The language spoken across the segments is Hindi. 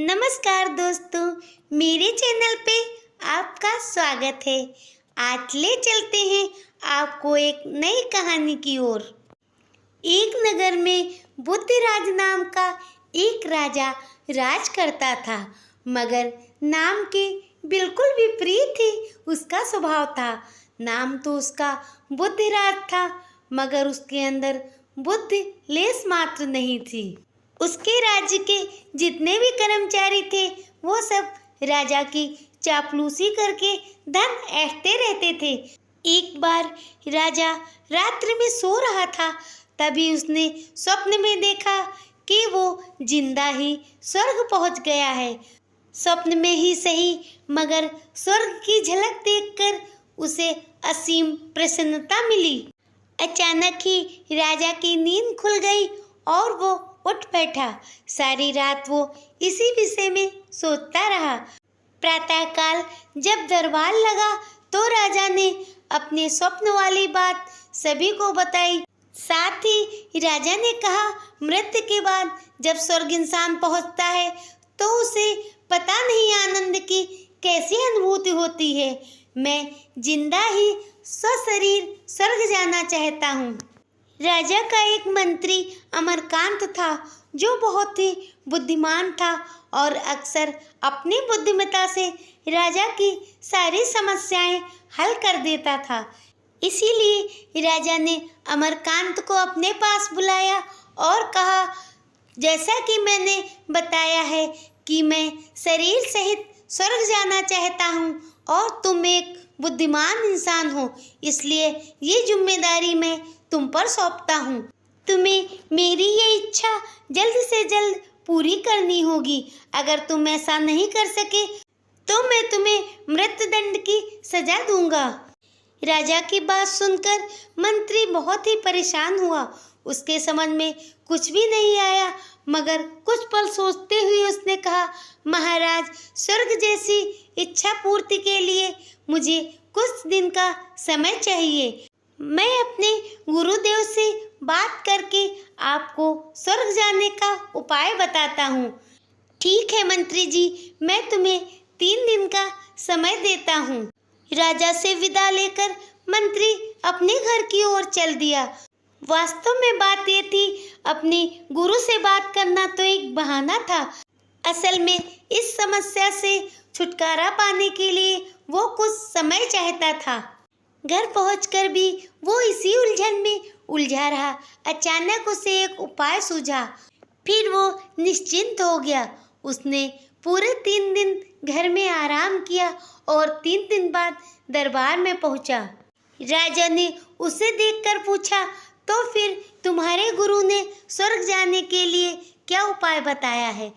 नमस्कार दोस्तों, मेरे चैनल पे आपका स्वागत है। आज ले चलते हैं आपको एक नई कहानी की ओर। एक नगर में बुद्धिराज नाम का एक राजा राज करता था, मगर नाम के बिल्कुल विपरीत ही उसका स्वभाव था। नाम तो उसका बुद्धिराज था, मगर उसके अंदर बुद्धि लेस मात्र नहीं थी। उसके राज्य के जितने भी कर्मचारी थे वो सब राजा की चापलूसी करके धन ऐंठते रहते थे। एक बार राजा रात्रि में सो रहा था, तभी उसने स्वप्न में देखा कि वो जिंदा ही स्वर्ग पहुंच गया है। स्वप्न में ही सही, मगर स्वर्ग की झलक देखकर उसे असीम प्रसन्नता मिली। अचानक ही राजा की नींद खुल गई और वो उठ बैठा। सारी रात वो इसी विषय में सोचता रहा। प्रातःकाल जब दरबार लगा तो राजा ने अपने स्वप्न वाली बात सभी को बताई। साथ ही राजा ने कहा, मृत्यु के बाद जब स्वर्ग इंसान पहुंचता है तो उसे पता नहीं आनंद की कैसी अनुभूति होती है। मैं जिंदा ही सशरीर स्वर्ग जाना चाहता हूँ। राजा का एक मंत्री अमरकांत था, जो बहुत ही बुद्धिमान था और अक्सर अपनी बुद्धिमत्ता से राजा की सारी समस्याएं हल कर देता था। इसीलिए राजा ने अमरकांत को अपने पास बुलाया और कहा, जैसा कि मैंने बताया है कि मैं शरीर सहित स्वर्ग जाना चाहता हूँ और तुम एक बुद्धिमान इंसान हो, इसलिए ये जिम्मेदारी मैं तुम पर सौंपता हूँ। तुम्हें मेरी ये इच्छा जल्द से जल्द पूरी करनी होगी। अगर तुम ऐसा नहीं कर सके तो मैं तुम्हें मृत्युदंड की सजा दूंगा। राजा की बात सुनकर मंत्री बहुत ही परेशान हुआ। उसके समझ में कुछ भी नहीं आया, मगर कुछ पल सोचते हुए उसने कहा, महाराज, स्वर्ग जैसी इच्छा पूर्ति के लिए मुझे कुछ दिन का समय चाहिए। मैं अपने गुरुदेव से बात करके आपको स्वर्ग जाने का उपाय बताता हूँ। ठीक है मंत्री जी, मैं तुम्हें 3 दिन का समय देता हूँ। राजा से विदा लेकर मंत्री अपने घर की ओर चल दिया। वास्तव में बात ये थी, अपने गुरु से बात करना तो एक बहाना था। असल में इस समस्या से छुटकारा पाने के लिए वो कुछ समय चाहता था। घर पहुंचकर भी वो इसी उलझन में उलझा रहा। अचानक उसे एक उपाय सूझा। फिर वो निश्चिंत हो गया। उसने पूरे 3 दिन घर में आराम किया और 3 दिन बाद दरबार में पहुंचा। राजा ने उसे देखकर पूछा, तो फिर तुम्हारे गुरु ने स्वर्ग जाने के लिए क्या उपाय बताया है?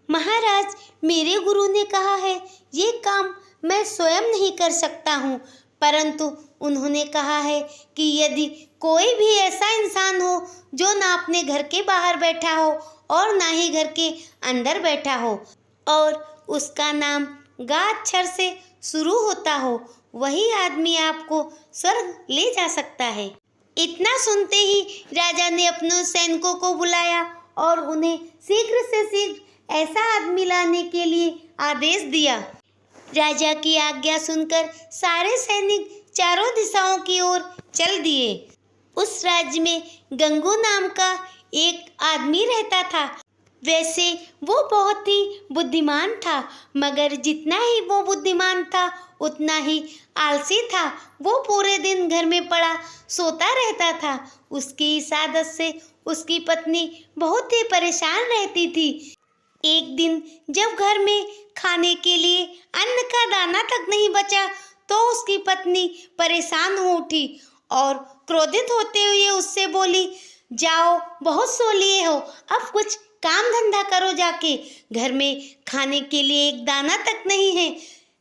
महाराज, मेरे गुरु ने कहा है ये काम मैं स्वयं नहीं कर सकता हूँ, परंतु उन्होंने कहा है कि यदि कोई भी ऐसा इंसान हो जो ना अपने घर के बाहर बैठा हो और ना ही घर के अंदर बैठा हो और उसका नाम गा अक्षर से शुरू होता हो, वही आदमी आपको स्वर्ग ले जा सकता है। इतना सुनते ही राजा ने अपने सैनिकों को बुलाया और उन्हें शीघ्र से शीघ्र ऐसा आदमी लाने के लिए आदेश दिया। राजा की आज्ञा सुनकर सारे सैनिक चारों दिशाओं की ओर चल दिए। उस राज्य में गंगू नाम का एक आदमी रहता था। वैसे वो बहुत ही बुद्धिमान था, मगर जितना ही वो बुद्धिमान था उतना ही आलसी था। वो पूरे दिन घर में पड़ा सोता रहता था। उसकी इस आदत से उसकी पत्नी बहुत ही परेशान रहती थी। एक दिन जब घर में खाने के लिए अन्न का दाना तक नहीं बचा तो उसकी पत्नी परेशान हो उठी और क्रोधित होते हुए उससे बोली, जाओ, बहुत सो लिए हो, अब कुछ काम धंधा करो जाके। घर में खाने के लिए एक दाना तक नहीं है।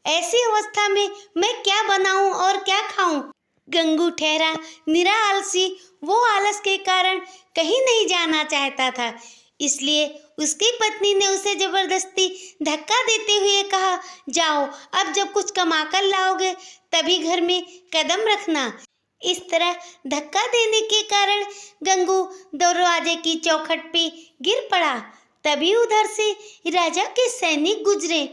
ऐसी अवस्था में मैं क्या बनाऊं और क्या खाऊं? गंगू ठहरा निरा आलसी। वो आलस के कारण कहीं नहीं जाना चाहता था, इसलिए उसकी पत्नी ने उसे जबरदस्ती धक्का देते हुए कहा, जाओ, अब जब कुछ कमा कर लाओगे तभी घर में कदम रखना। इस तरह धक्का देने के कारण गंगू दरवाजे की चौखट पे गिर पड़ा। तभी उधर से राजा के सैनिक गुजरे।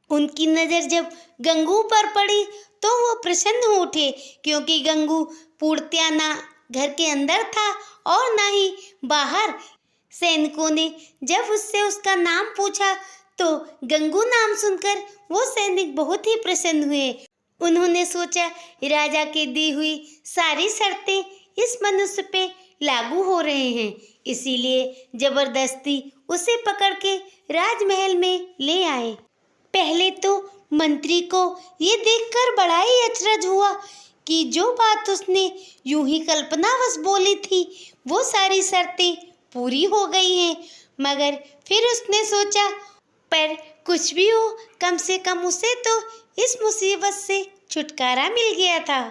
उनकी नजर जब गंगू पर पड़ी तो वो प्रसन्न हो उठे, क्योंकि गंगू पूर्णतया ना घर के अंदर था और ना ही बाहर। सैनिकों ने जब उससे उसका नाम पूछा तो गंगू नाम सुनकर वो सैनिक बहुत ही प्रसन्न हुए। उन्होंने सोचा राजा की दी हुई सारी शर्तें इस मनुष्य पे लागू हो रहे हैं, इसीलिए जबरदस्ती उसे पकड़ के राजमहल में ले आए। पहले तो मंत्री को ये देखकर बड़ा ही अचरज हुआ कि जो बात उसने यूं ही कल्पनावश बोली थी वो सारी शर्तें पूरी हो गई हैं। मगर फिर उसने सोचा, पर कुछ भी हो, कम से कम उसे तो इस मुसीबत से छुटकारा मिल गया था।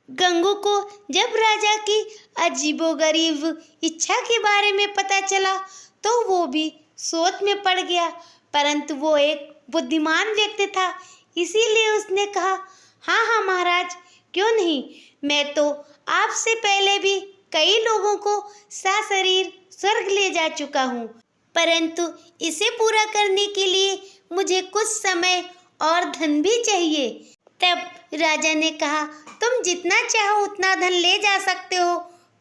गंगू को जब राजा की अजीबोगरीब इच्छा के बारे में पता चला तो वो भी सोच में पड़ गया, परंतु वो एक बुद्धिमान व्यक्ति था, इसीलिए उसने कहा, हाँ हाँ महाराज, क्यों नहीं, मैं तो आपसे पहले भी कई लोगों को सशरीर स्वर्ग ले जा चुका हूँ, परंतु इसे पूरा करने के लिए मुझे कुछ समय और धन भी चाहिए। तब राजा ने कहा, तुम जितना चाहो उतना धन ले जा सकते हो,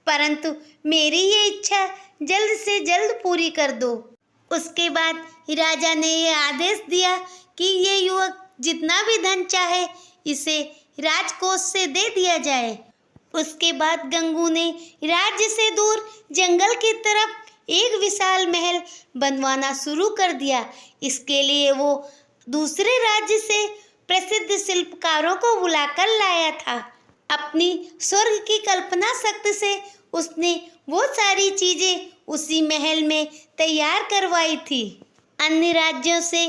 परंतु मेरी ये इच्छा जल्द से जल्द पूरी कर दो। उसके बाद राजा ने ये आदेश दिया कि ये युवक जितना भी धन चाहे इसे राजकोष से दे दिया जाए। उसके बाद गंगू ने राज्य से दूर जंगल की तरफ एक विशाल महल बनवाना शुरू कर दिया। इसके लिए वो दूसरे राज्य से प्रसिद्ध शिल्पकारों को बुलाकर लाया था। अपनी स्वर्ग की कल्पना शक्ति से उसने वो सारी चीजें उसी महल में तैयार करवाई थी। अन्य राज्यों से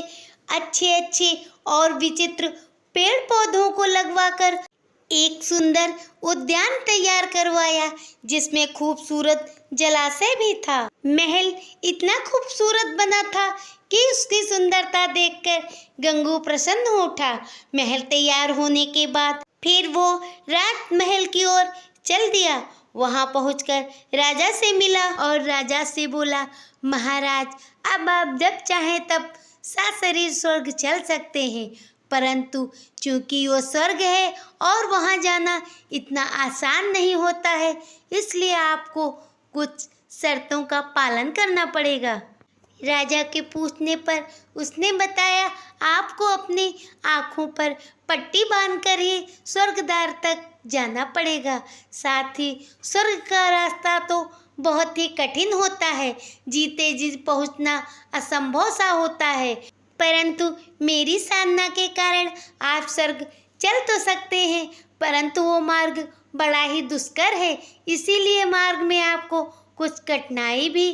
अच्छे अच्छे और विचित्र पेड़ पौधों को लगवाकर एक सुंदर उद्यान तैयार करवाया, जिसमें खूबसूरत जलाशय भी था। महल इतना खूबसूरत बना था कि उसकी सुंदरता देखकर गंगू प्रसन्न हो उठा। महल तैयार होने के बाद फिर वो राजमहल की ओर चल दिया। वहां पहुंचकर राजा से मिला और राजा से बोला, महाराज, अब आप जब चाहें तब सशरीर स्वर्ग चल सकते हैं, परंतु चूंकि वो स्वर्ग है और वहां जाना इतना आसान नहीं होता है, इसलिए आपको कुछ शर्तों का पालन करना पड़ेगा। राजा के पूछने पर उसने बताया, आपको अपनी आँखों पर पट्टी बांधकर ही स्वर्गद्वार तक जाना पड़ेगा। साथ ही स्वर्ग का रास्ता तो बहुत ही कठिन होता है, जीते जी पहुंचना असंभव सा होता है, परंतु मेरी साधना के कारण आप स्वर्ग चल तो सकते हैं, परंतु वो मार्ग बड़ा ही दुष्कर है, इसीलिए मार्ग में आपको कुछ कठिनाई भी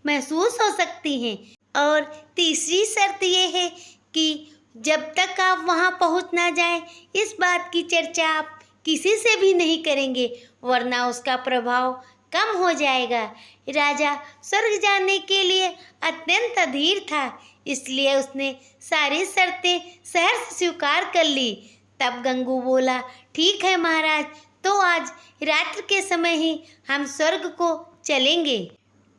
महसूस हो सकती हैं। और तीसरी शर्त ये है कि जब तक आप वहां पहुंच ना जाएं, इस बात की चर्चा आप किसी से भी नहीं करेंगे, वरना उसका प्रभाव कम हो जाएगा। राजा स्वर्ग जाने के लिए अत्यंत अधीर था, इसलिए उसने सारी शर्तें सहर्ष स्वीकार कर ली। तब गंगू बोला, ठीक है महाराज, तो आज रात्रि के समय ही हम स्वर्ग को चलेंगे।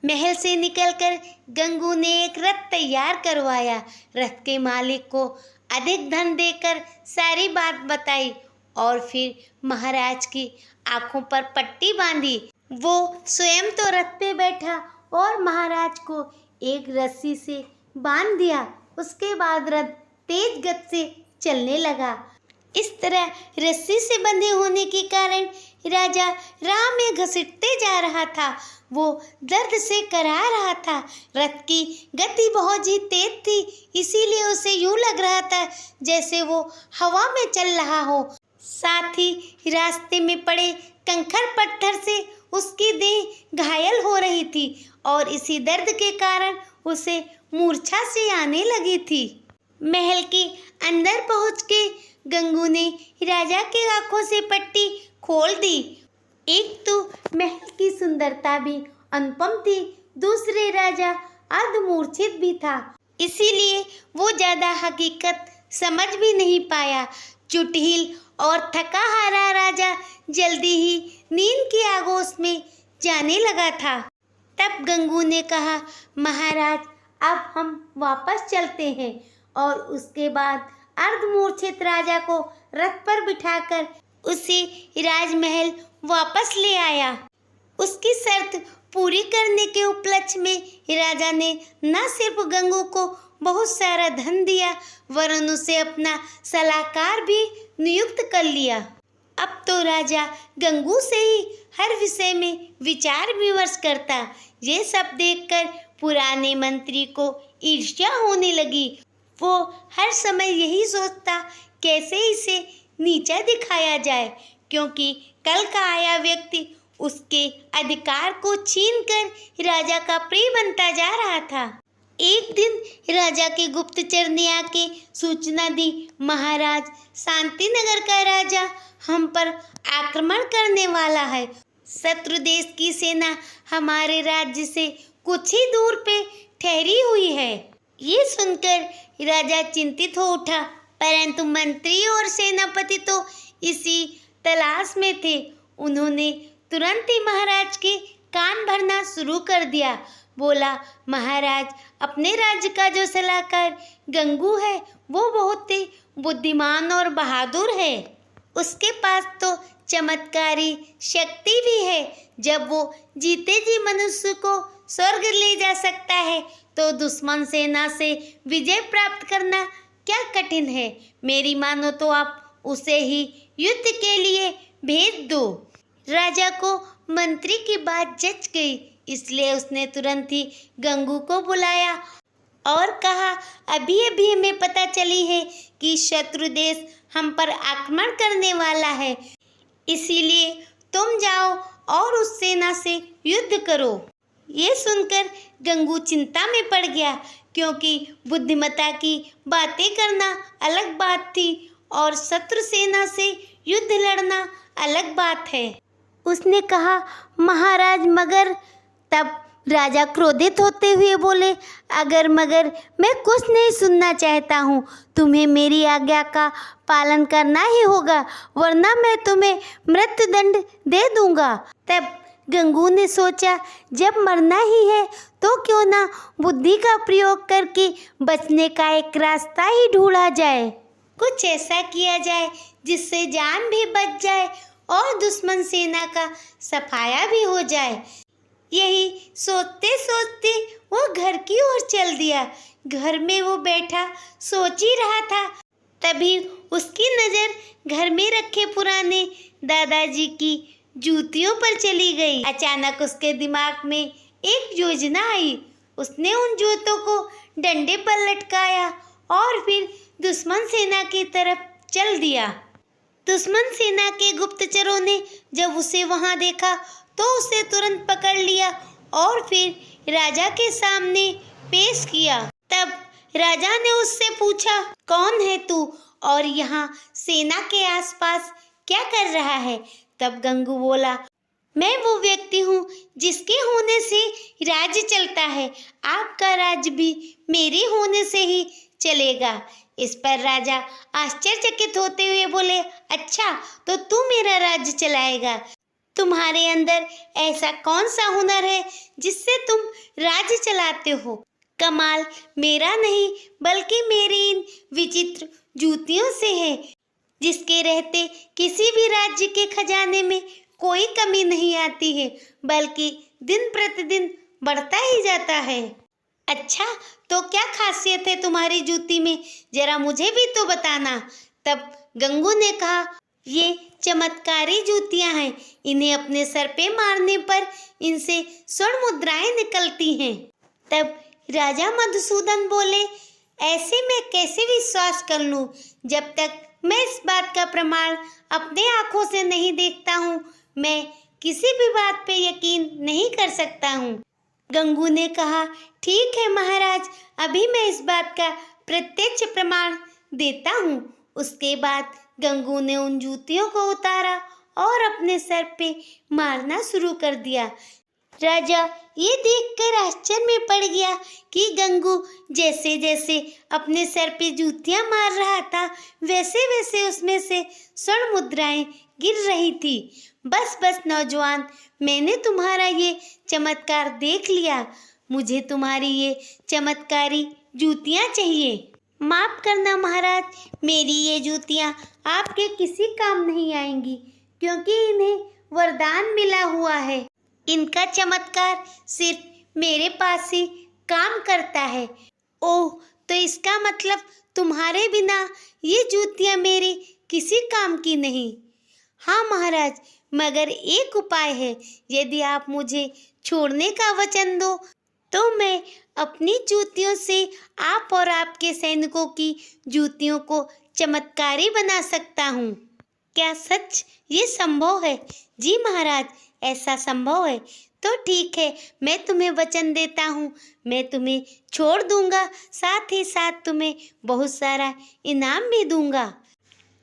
महल से निकलकर गंगू ने एक रथ तैयार करवाया। रथ के मालिक को अधिक धन देकर सारी बात बताई और फिर महाराज की आंखों पर पट्टी बांधी। वो स्वयं तो रथ पे बैठा और महाराज को एक रस्सी से बांध दिया। उसके बाद रथ तेज गति से चलने लगा। इस तरह रस्सी से बंधे होने के कारण राजा राह में घसीटते जा रहा था। वो दर्द से कराह रहा था। रथ की गति बहुत ही तेज थी, इसीलिए उसे यूं लग रहा था जैसे वो हवा में चल रहा हो। साथ ही रास्ते में पड़े कंकड़ पत्थर से उसकी देह घायल हो रही थी और इसी दर्द के कारण उसे मूर्छा सी आने लगी थी। महल के अंदर पहुंच के गंगू ने राजा के आंखों से पट्टी खोल दी। एक तो महल की सुंदरता भी अनुपम थी, दूसरे राजा अर्धमूर्छित भी था, इसीलिए वो ज्यादा हकीकत समझ भी नहीं पाया। चुटहिल और थका हारा राजा जल्दी ही नींद की आगोश में जाने लगा था। तब गंगू ने कहा, महाराज, अब हम वापस चलते हैं। और उसके बाद अर्धमूर्छित राजा को रथ पर बिठाकर उसे राजमहल वापस ले आया। उसकी शर्त पूरी करने के उपलक्ष्य में राजा ने न सिर्फ गंगू को बहुत सारा धन दिया, वरन उसे अपना सलाहकार भी नियुक्त कर लिया। अब तो राजा गंगू से ही हर विषय में विचार विमर्श करता। ये सब देखकर पुराने मंत्री को ईर्ष्या होने लगी। वो हर समय यही सोचता कैसे इसे नीचा दिखाया जाए, क्योंकि कल का आया व्यक्ति उसके अधिकार को छीनकर राजा का प्रिय बनता जा रहा था। एक दिन राजा के गुप्तचर ने आके सूचना दी, महाराज, शांतिनगर का राजा हम पर आक्रमण करने वाला है। शत्रु देश की सेना हमारे राज्य से कुछ ही दूर पे ठहरी हुई है। ये सुनकर राजा चिंतित हो उठा, परंतु मंत्री और सेनापति तो इसी तलाश में थे। उन्होंने तुरंत ही महाराज के कान भरना शुरू कर दिया। बोला, महाराज, अपने राज्य का जो सलाहकार गंगू है वो बहुत ही बुद्धिमान और बहादुर है। उसके पास तो चमत्कारी शक्ति भी है। जब वो जीते जी मनुष्य को स्वर्ग ले जा सकता है तो दुश्मन सेना से विजय प्राप्त करना क्या कठिन है। मेरी मानो तो आप उसे ही युद्ध के लिए भेज दो। राजा को मंत्री की बात जच गई, इसलिए उसने तुरंत ही गंगू को बुलाया और कहा, अभी अभी हमें पता चली है कि शत्रु देश हम पर आक्रमण करने वाला है, इसीलिए तुम जाओ और उस सेना से युद्ध करो। ये सुनकर गंगू चिंता में पड़ गया, क्योंकि बुद्धिमत्ता की बातें करना अलग बात थी और शत्रु सेना से युद्ध लड़ना अलग बात है। उसने कहा, महाराज, मगर। तब राजा क्रोधित होते हुए बोले, मगर मैं कुछ नहीं सुनना चाहता हूँ। तुम्हें मेरी आज्ञा का पालन करना ही होगा, वरना मैं तुम्हें मृत्युदंड दे दूंगा। तब गंगू ने सोचा, जब मरना ही है तो क्यों ना बुद्धि का प्रयोग करके बचने का एक रास्ता ही ढूंढा जाए। कुछ ऐसा किया जाए जिससे जान भी बच जाए और दुश्मन सेना का सफाया भी हो जाए। यही सोचते सोचते वो घर की ओर चल दिया। घर में वो बैठा सोच ही रहा था, तभी उसकी नज़र घर में रखे पुराने दादाजी की जूतियों पर चली गई। अचानक उसके दिमाग में एक योजना आई। उसने उन जूतों को डंडे पर लटकाया और फिर दुश्मन सेना की तरफ चल दिया। दुश्मन सेना के गुप्तचरों ने जब उसे वहां देखा तो उसे तुरंत पकड़ लिया और फिर राजा के सामने पेश किया। तब राजा ने उससे पूछा, कौन है तू और यहाँ सेना के आसपास क्या कर रहा है? तब गंगू बोला, मैं वो व्यक्ति हूँ जिसके होने से राज्य चलता है। आपका राज्य भी मेरे होने से ही चलेगा। इस पर राजा आश्चर्यचकित होते हुए बोले, अच्छा, तो तू मेरा राज्य चलाएगा? तुम्हारे अंदर ऐसा कौन सा हुनर है जिससे तुम राज्य चलाते हो? कमाल मेरा नहीं बल्कि मेरी इन विचित्र जूतियों से है, जिसके रहते किसी भी राज्य के खजाने में कोई कमी नहीं आती है, बल्कि दिन प्रतिदिन बढ़ता ही जाता है। अच्छा, तो क्या खासियत है तुम्हारी जूती में? जरा मुझे भी तो बताना। तब गंगू ने कहा, ये चमत्कारी जूतियां हैं। इन्हें अपने सर पे मारने पर इनसे स्वर्ण मुद्राएं निकलती हैं। तब राजा मधुसूदन बोले, ऐसे मैं कैसे विश्वास कर लूं? जब तक मैं इस बात का प्रमाण अपने आंखों से नहीं देखता हूँ, मैं किसी भी बात पे यकीन नहीं कर सकता हूँ। गंगू ने कहा, ठीक है महाराज, अभी मैं इस बात का प्रत्यक्ष प्रमाण देता हूँ। उसके बाद गंगू ने उन जूतियों को उतारा और अपने सर पे मारना शुरू कर दिया। राजा ये देखकर आश्चर्य में पड़ गया कि गंगू जैसे जैसे अपने सर पे जूतियां मार रहा था, वैसे वैसे उसमें से स्वर्ण मुद्राएं गिर रही थी। बस बस नौजवान, मैंने तुम्हारा ये चमत्कार देख लिया। मुझे तुम्हारी ये चमत्कारी जूतियाँ चाहिए। माफ़ करना महाराज, मेरी ये जूतियाँ आपके किसी काम नहीं आएंगी, क्योंकि इन्हें वरदान मिला हुआ है। इनका चमत्कार सिर्फ मेरे पास ही काम करता है। ओह, तो इसका मतलब तुम्हारे बिना ये जूतियाँ मेरी किसी काम की नहीं। हाँ महाराज, मगर एक उपाय है। यदि आप मुझे छोड़ने का वचन दो तो मैं अपनी जूतियों से आप और आपके सैनिकों की जूतियों को चमत्कारी बना सकता हूँ। क्या सच ये संभव है? जी महाराज, ऐसा संभव है। तो ठीक है, मैं तुम्हें वचन देता हूँ, मैं तुम्हें छोड़ दूंगा, साथ ही साथ तुम्हें बहुत सारा इनाम भी दूंगा।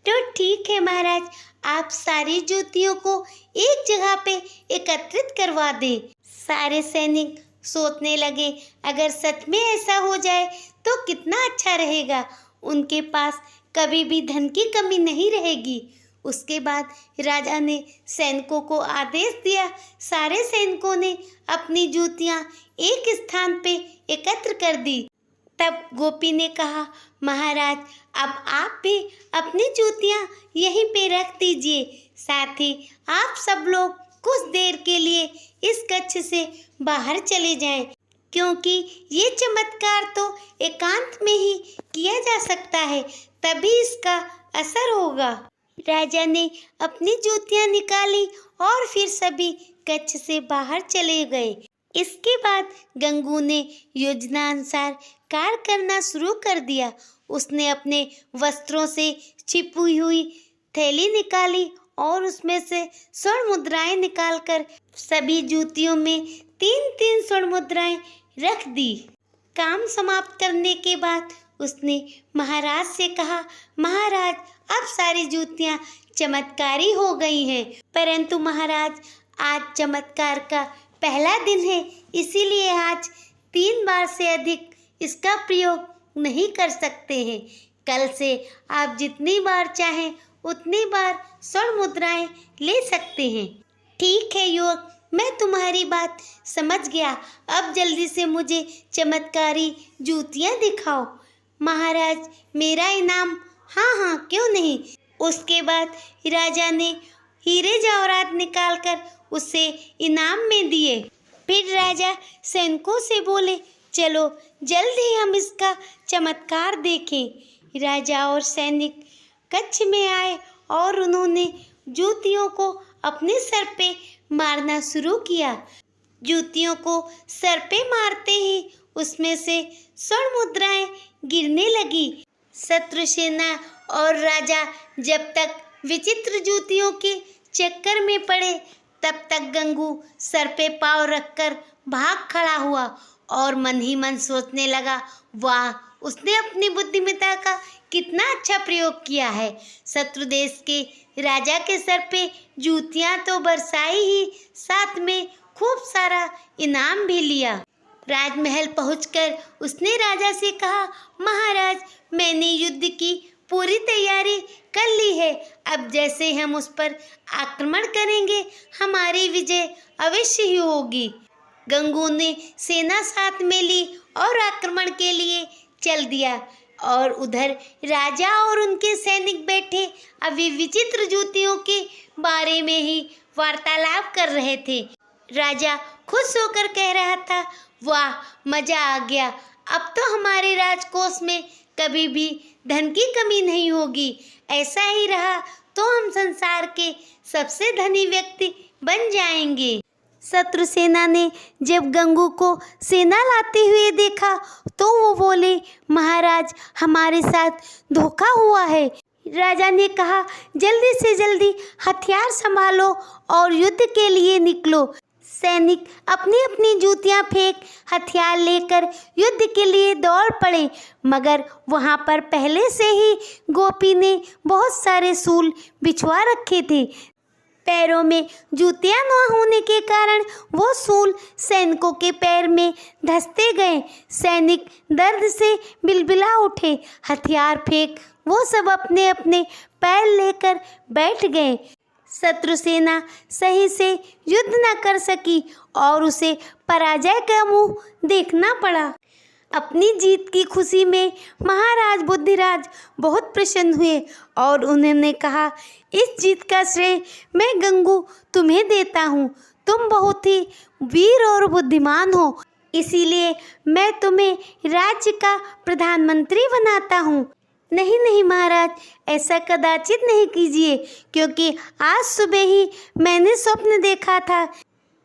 तो ठीक है महाराज, आप सारी जूतियों को एक जगह पे एकत्रित करवा दें। सारे सैनिक सोचने लगे, अगर सच में ऐसा हो जाए तो कितना अच्छा रहेगा। उनके पास कभी भी धन की कमी नहीं रहेगी। उसके बाद राजा ने सैनिकों को आदेश दिया। सारे सैनिकों ने अपनी जूतियाँ एक स्थान पे एकत्र कर दी। तब गोपी ने कहा, महाराज, अब आप भी अपनी जूतियाँ यहीं पे रख दीजिए। साथ ही आप सब लोग कुछ देर के लिए इस कक्ष से बाहर चले जाएं, क्योंकि ये चमत्कार तो एकांत में ही किया जा सकता है, तभी इसका असर होगा। राजा ने अपनी जूतियाँ निकाली और फिर सभी कक्ष से बाहर चले गए। इसके बाद गंगू ने योजना अनुसार कार्य करना शुरू कर दिया। उसने अपने वस्त्रों से छिपी हुई थैली निकाली और उसमें से स्वर्ण मुद्राएं निकालकर सभी जूतियों में 3-3 स्वर्ण मुद्राएं रख दी। काम समाप्त करने के बाद उसने महाराज से कहा, महाराज, अब सारी जूतियाँ चमत्कारी हो गई हैं, परंतु महाराज, आज चमत्कार का पहला दिन है, इसीलिए आज 3 बार से अधिक इसका प्रयोग नहीं कर सकते हैं। कल से आप जितनी बार चाहें उतनी बार स्वर्ण मुद्राएं ले सकते हैं। ठीक है युवक, मैं तुम्हारी बात समझ गया। अब जल्दी से मुझे चमत्कारी जूतियाँ दिखाओ। महाराज, मेरा इनाम? हाँ हाँ, क्यों नहीं। उसके बाद राजा ने हीरे जवाहरात निकालकर उसे इनाम में दिए। फिर राजा सैनिकों से बोले, चलो जल्द ही हम इसका चमत्कार देखें। राजा और सैनिक कक्ष में आए और उन्होंने जूतियों को अपने सर पे मारना शुरू किया। जूतियों को सर पे मारते ही उसमें से स्वर्ण मुद्राएं गिरने लगी। शत्रुसेना और राजा जब तक विचित्र जूतियों के चक्कर में पड़े, तब तक गंगू सर पे पाँव रखकर भाग खड़ा हुआ और मन ही मन सोचने लगा, वाह, उसने अपनी बुद्धिमत्ता का कितना अच्छा प्रयोग किया है। शत्रु देश के राजा के सर पे जूतियाँ तो बरसाई ही, साथ में खूब सारा इनाम भी लिया। राजमहल पहुंचकर उसने राजा से कहा, महाराज, मैंने युद्ध की पूरी तैयारी कर ली है। अब जैसे हम उस पर आक्रमण करेंगे, हमारी विजय अवश्य ही होगी। गंगू ने सेना साथ में ली और आक्रमण के लिए चल दिया। और उधर राजा और उनके सैनिक बैठे अभी विचित्र जूतियों के बारे में ही वार्तालाप कर रहे थे। राजा खुश होकर कह रहा था, वाह, मजा आ गया। अब तो हमारे राजकोष में कभी भी धन की कमी नहीं होगी। ऐसा ही रहा तो हम संसार के सबसे धनी व्यक्ति बन जाएंगे। शत्रु सेना ने जब गंगू को सेना लाते हुए देखा तो वो बोले, महाराज, हमारे साथ धोखा हुआ है। राजा ने कहा, जल्दी से जल्दी हथियार संभालो और युद्ध के लिए निकलो। सैनिक अपनी अपनी जूतियां फेंक हथियार लेकर युद्ध के लिए दौड़ पड़े, मगर वहां पर पहले से ही गोपी ने बहुत सारे सूल बिछवा रखे थे। पैरों में जूतियां न होने के कारण वो सूल सैनिकों के पैर में धंसते गए। सैनिक दर्द से बिलबिला उठे। हथियार फेंक वो सब अपने अपने पैर लेकर बैठ गए। शत्रु सेना सही से युद्ध न कर सकी और उसे पराजय का मुंह देखना पड़ा। अपनी जीत की खुशी में महाराज बुद्धिराज बहुत प्रसन्न हुए और उन्होंने कहा, इस जीत का श्रेय मैं गंगू तुम्हें देता हूँ। तुम बहुत ही वीर और बुद्धिमान हो, इसीलिए मैं तुम्हें राज्य का प्रधानमंत्री बनाता हूँ। नहीं नहीं महाराज, ऐसा कदाचित नहीं कीजिए, क्योंकि आज सुबह ही मैंने स्वप्न देखा था।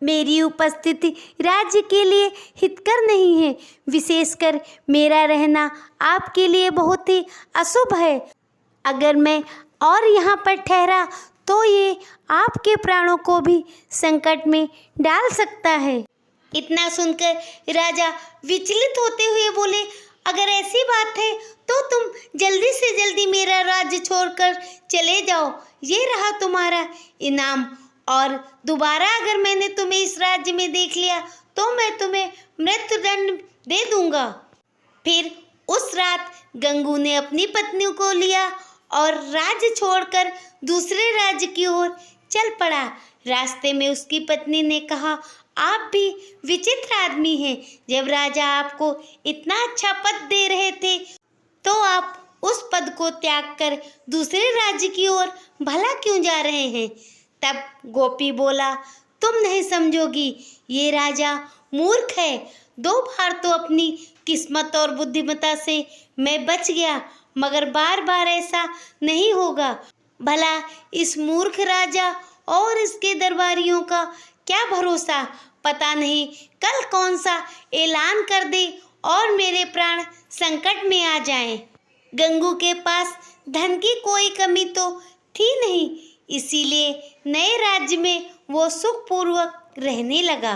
मेरी उपस्थिति राज्य के लिए हितकर नहीं है। विशेषकर मेरा रहना आपके लिए बहुत ही अशुभ है। अगर मैं और यहाँ पर ठहरा तो ये आपके प्राणों को भी संकट में डाल सकता है। इतना सुनकर राजा विचलित होते हुए बोले, अगर ऐसी बात है तो तुम जल्दी से जल्दी मेरा राज्य छोड़कर चले जाओ। ये रहा तुम्हारा इनाम, और दोबारा अगर मैंने तुम्हें इस राज्य में देख लिया तो मैं तुम्हें मृत्युदंड दे दूंगा। फिर उस रात गंगू ने अपनी पत्नी को लिया और राज्य छोड़कर दूसरे राज्य की ओर चल पड़ा। रास्ते में उसकी पत्नी ने कहा, आप भी विचित्र आदमी हैं। जब राजा आपको इतना अच्छा पद दे रहे थे तो आप उस पद को त्याग कर दूसरे राज्य की ओर भला क्यों जा रहे हैं? तब गोपी बोला, तुम नहीं समझोगी, ये राजा मूर्ख है। 2 बार तो अपनी किस्मत और बुद्धिमत्ता से मैं बच गया, मगर बार बार ऐसा नहीं होगा। भला इस मूर्ख राजा और इसके दरबारियों का क्या भरोसा? पता नहीं कल कौन सा ऐलान कर दे और मेरे प्राण संकट में आ जाएं। गंगू के पास धन की कोई कमी तो थी नहीं, इसीलिए नए राज्य में वो सुखपूर्वक रहने लगा।